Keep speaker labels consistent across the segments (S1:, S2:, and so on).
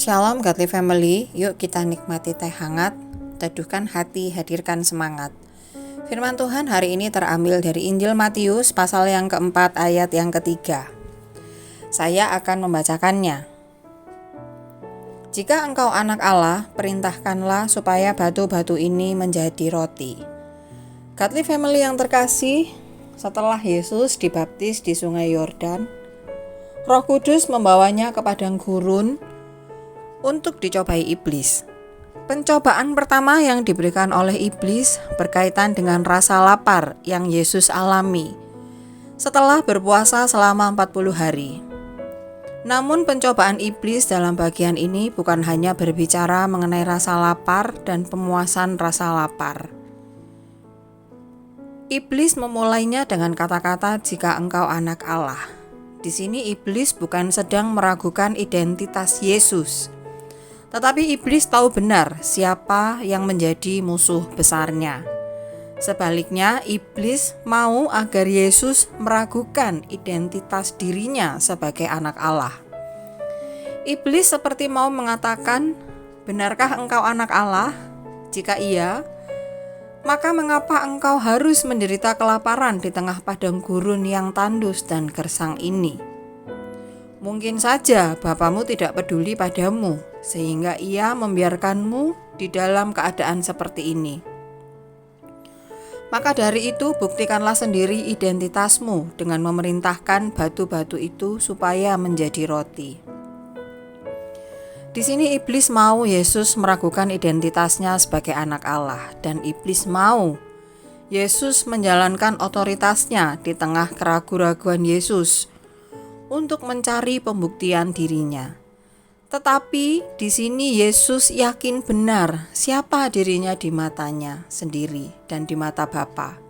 S1: Shalom Godly Family, yuk kita nikmati teh hangat, teduhkan hati, hadirkan semangat. Firman Tuhan hari ini terambil dari Injil Matius pasal yang keempat ayat yang ketiga. Saya akan membacakannya. Jika engkau anak Allah, perintahkanlah supaya batu-batu ini menjadi roti. Godly Family yang terkasih, setelah Yesus dibaptis di sungai Yordan, Roh Kudus membawanya ke padang gurun untuk dicobai iblis. Pencobaan pertama yang diberikan oleh iblis berkaitan dengan rasa lapar yang Yesus alami setelah berpuasa selama 40 hari. Namun pencobaan iblis dalam bagian ini bukan hanya berbicara mengenai rasa lapar dan pemuasan rasa lapar. Iblis memulainya dengan kata-kata jika engkau anak Allah. Di sini iblis bukan sedang meragukan identitas Yesus. Tetapi iblis tahu benar siapa yang menjadi musuh besarnya. Sebaliknya, iblis mau agar Yesus meragukan identitas dirinya sebagai anak Allah. Iblis seperti mau mengatakan, "Benarkah engkau anak Allah? Jika iya, maka mengapa engkau harus menderita kelaparan di tengah padang gurun yang tandus dan gersang ini? Mungkin saja Bapamu tidak peduli padamu, sehingga ia membiarkanmu di dalam keadaan seperti ini. Maka dari itu buktikanlah sendiri identitasmu dengan memerintahkan batu-batu itu supaya menjadi roti." Di sini iblis mau Yesus meragukan identitasnya sebagai anak Allah, dan iblis mau Yesus menjalankan otoritasnya di tengah keraguan-raguan Yesus untuk mencari pembuktian dirinya. Tetapi di sini Yesus yakin benar siapa dirinya di matanya sendiri dan di mata Bapa.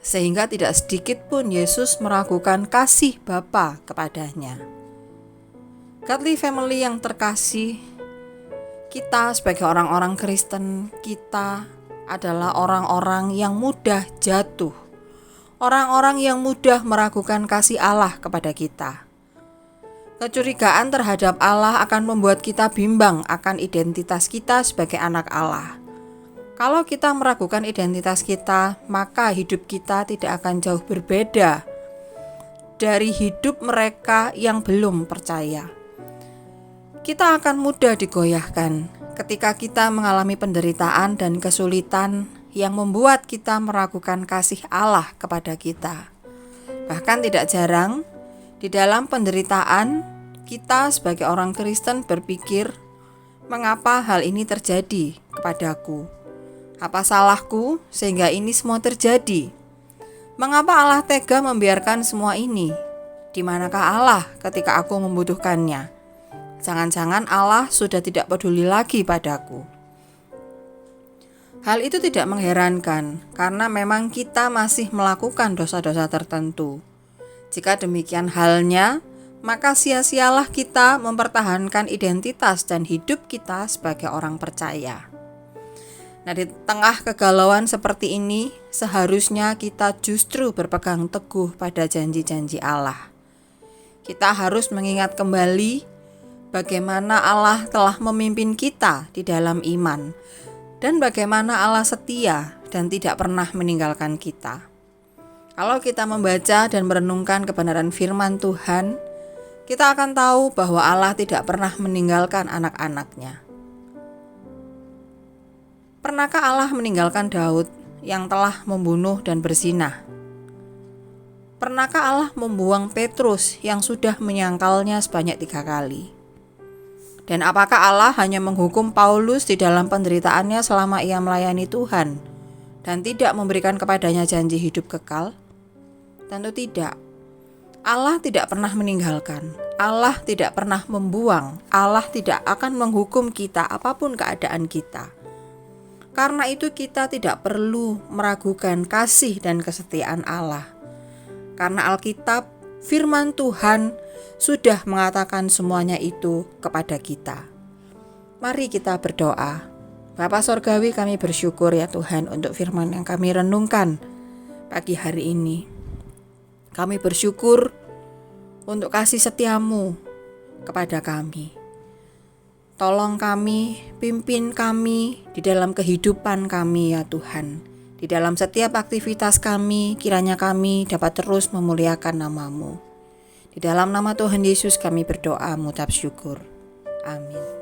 S1: Sehingga tidak sedikit pun Yesus meragukan kasih Bapa kepadanya. Godly Family yang terkasih, kita sebagai orang-orang Kristen, kita adalah orang-orang yang mudah jatuh. Orang-orang yang mudah meragukan kasih Allah kepada kita. Kecurigaan terhadap Allah akan membuat kita bimbang akan identitas kita sebagai anak Allah. Kalau kita meragukan identitas kita, maka hidup kita tidak akan jauh berbeda dari hidup mereka yang belum percaya. Kita akan mudah digoyahkan ketika kita mengalami penderitaan dan kesulitan yang membuat kita meragukan kasih Allah kepada kita. Bahkan tidak jarang, di dalam penderitaan, kita sebagai orang Kristen berpikir, mengapa hal ini terjadi kepadaku? Apa salahku sehingga ini semua terjadi? Mengapa Allah tega membiarkan semua ini? Di manakah Allah ketika aku membutuhkannya? Jangan-jangan Allah sudah tidak peduli lagi padaku. Hal itu tidak mengherankan, karena memang kita masih melakukan dosa-dosa tertentu. Jika demikian halnya, maka sia-sialah kita mempertahankan identitas dan hidup kita sebagai orang percaya. Nah, di tengah kegalauan seperti ini, seharusnya kita justru berpegang teguh pada janji-janji Allah. Kita harus mengingat kembali bagaimana Allah telah memimpin kita di dalam iman, dan bagaimana Allah setia dan tidak pernah meninggalkan kita. Kalau kita membaca dan merenungkan kebenaran firman Tuhan, kita akan tahu bahwa Allah tidak pernah meninggalkan anak-anak-Nya. Pernahkah Allah meninggalkan Daud yang telah membunuh dan berzinah? Pernahkah Allah membuang Petrus yang sudah menyangkalnya sebanyak 3 kali? Dan apakah Allah hanya menghukum Paulus di dalam penderitaannya selama ia melayani Tuhan dan tidak memberikan kepadanya janji hidup kekal? Tentu tidak. Allah tidak pernah meninggalkan. Allah tidak pernah membuang. Allah tidak akan menghukum kita apapun keadaan kita. Karena itu kita tidak perlu meragukan kasih dan kesetiaan Allah. Karena Alkitab, firman Tuhan sudah mengatakan semuanya itu kepada kita. Mari kita berdoa. Bapa Sorgawi, kami bersyukur ya Tuhan untuk firman yang kami renungkan pagi hari ini. Kami bersyukur untuk kasih setiamu kepada kami. Tolong kami, pimpin kami di dalam kehidupan kami ya Tuhan. Di dalam setiap aktivitas kami, kiranya kami dapat terus memuliakan nama-Mu. Di dalam nama Tuhan Yesus kami berdoa mengucap syukur. Amin.